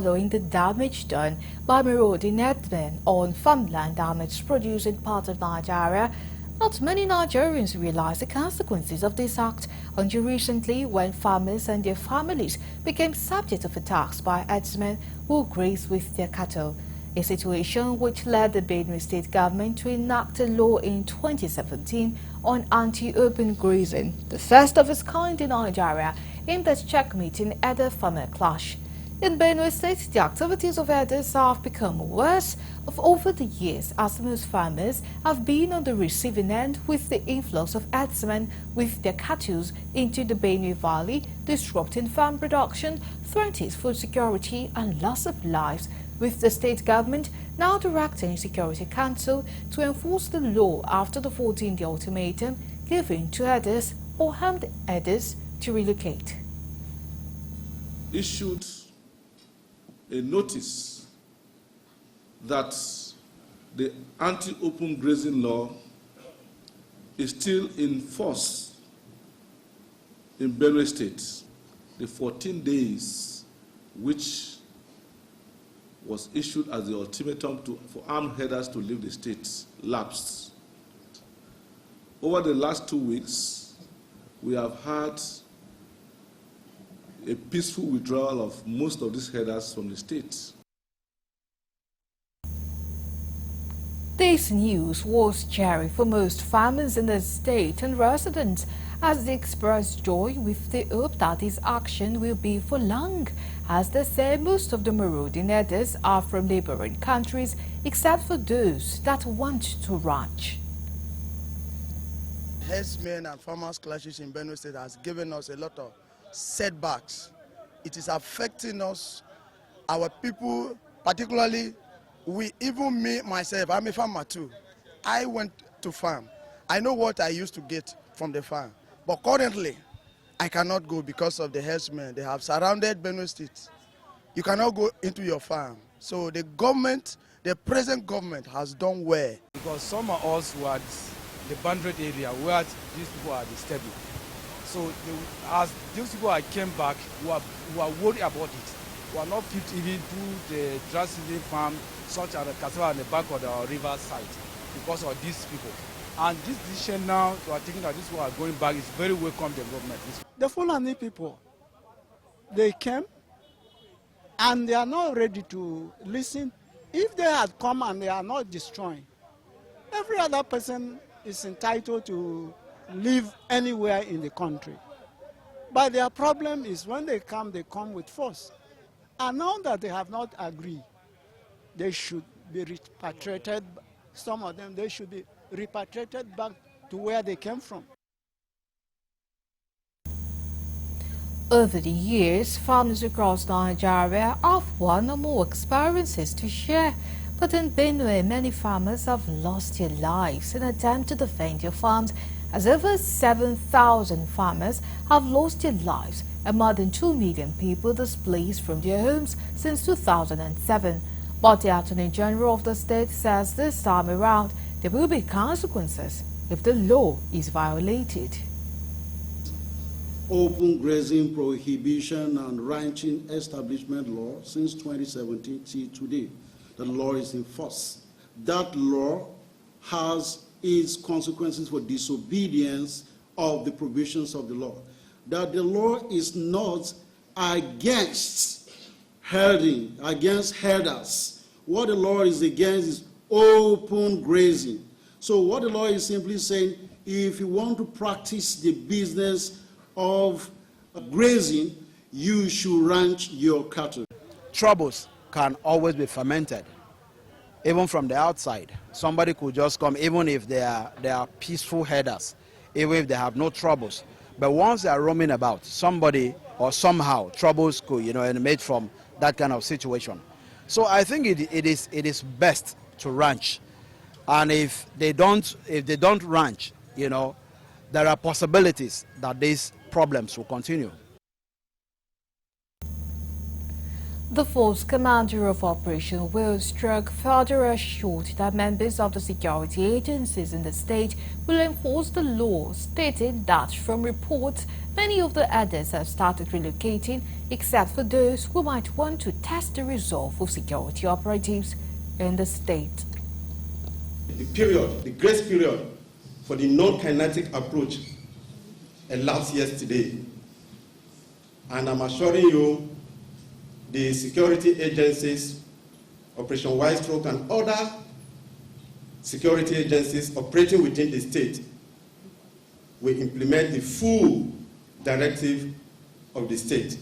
Following the damage done by marauding herdsmen on farmland damaged produce in parts of Nigeria, not many Nigerians realize the consequences of this act until recently, when farmers and their families became subject of attacks by herdsmen who graze with their cattle. A situation which led the Benue state government to enact a law in 2017 on anti-open grazing, the first of its kind in Nigeria, aimed at checkmating herder-farmer clash. In Benue State, the activities of herders have become worse over the years, as most farmers have been on the receiving end with the influx of herdsmen with their cattle into the Benue Valley, disrupting farm production, threatening food security and loss of lives, with the state government now directing Security Council to enforce the law after the 14-day ultimatum given to herders or armed herders to relocate. Issued a notice that the anti-open grazing law is still in force in Benue State. The 14 days which was issued as the ultimatum for armed herders to leave the state lapsed. Over the last 2 weeks, we have had a peaceful withdrawal of most of these herders from the state. This news was cheering for most farmers in the state and residents, as they expressed joy with the hope that this action will be for long, as they say most of the marauding herders are from neighboring countries, except for those that want to ranch. Herdsmen and farmers clashes in Benue State has given us a lot of setbacks. It is affecting us, our people, particularly even me, myself, I'm a farmer too. I went to farm. I know what I used to get from the farm. But currently, I cannot go because of the herdsmen. They have surrounded Benue State. You cannot go into your farm. So the government, the present government has done well. Because some of us were the boundary area where these people are disturbing. So as these people came back, we are worried about it. We are not fit even to the dry season farm, such as the cassava on the back of the river side, because of these people. And this decision now, we are thinking that these people are going back, is very welcome development. The Fulani people, they came and they are not ready to listen. If they had come and they are not destroying, every other person is entitled to live anywhere in the country. But their problem is when they come with force. And now that they have not agreed, they should be repatriated. Some of them, they should be repatriated back to where they came from. Over the years, farmers across Nigeria have one or more experiences to share. But in Benue, many farmers have lost their lives in an attempt to defend their farms, as over 7,000 farmers have lost their lives and more than 2 million people displaced from their homes since 2007. But the Attorney General of the state says this time around there will be consequences if the law is violated. Open grazing prohibition and ranching establishment law since 2017 till today. The law is in force. That law has its consequences for disobedience of the provisions of the law. That the law is not against herding, against herders. What the law is against is open grazing. So what the law is simply saying, if you want to practice the business of grazing, you should ranch your cattle. Troubles can always be fermented, even from the outside. Somebody could just come, even if they are peaceful herders, even if they have no troubles. But once they are roaming about, somebody or somehow troubles could, emanate from that kind of situation. So I think it is best to ranch, and if they don't ranch, there are possibilities that these problems will continue. The force commander of Operation Wheelstruck further assured that members of the security agencies in the state will enforce the law, stating that from reports, many of the others have started relocating, except for those who might want to test the resolve of security operatives in the state. The grace period for the non-kinetic approach elapsed yesterday. And I'm assuring you, the security agencies, Operation Wheelstruck and other security agencies operating within the state will implement the full directive of the state.